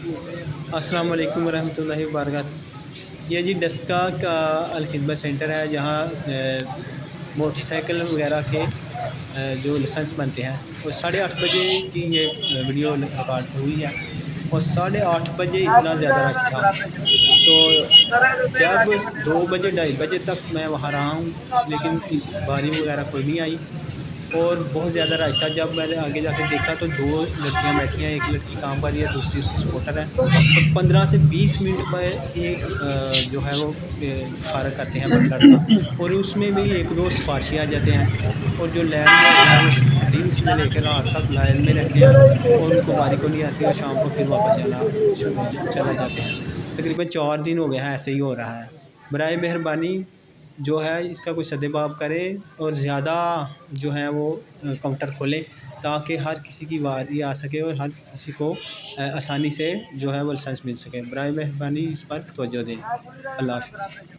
अस्सलाम वालेकुम रहमतुल्लाहि व बरकातहू। ये जी डस्का का अलखिदमत सेंटर है, जहाँ मोटरसाइकिल वगैरह के जो लाइसेंस बनते हैं, और 8:30 बजे की ये वीडियो रिकॉर्ड हुई है। और 8:30 बजे इतना ज़्यादा रश था, तो जब 2 बजे 2:30 बजे तक मैं वहाँ रहा हूँ, लेकिन किसी बारी वगैरह कोई नहीं आई और बहुत ज़्यादा रश था। जब मैंने आगे जाके देखा तो 2 लड़कियां बैठी हैं, एक लड़की काम कर रही है, दूसरी उसकी सपोर्टर है, और 15 से 20 मिनट में एक जो है वो फ़ारग करते हैं बस लड़का, और उसमें भी 1-2 सिफारशी आ जाते हैं। और जो लैन में हैं वो दिन से लेकर रात तक लाइन में रहते हैं, और उनको बारी को नहीं आती, और शाम को फिर वापस जाना चला जाते हैं। तकरीबन 4 दिन हो गए हैं, ऐसे ही हो रहा है। बराए मेहरबानी जो है इसका कोई सद्देबाब करें, और ज़्यादा जो है वो काउंटर खोलें, ताकि हर किसी की बारी आ सके और हर किसी को आसानी से जो है वो लाइसेंस मिल सके। बराए मेहरबानी इस पर तवज्जो दें। अल्लाह हाफ़िज़।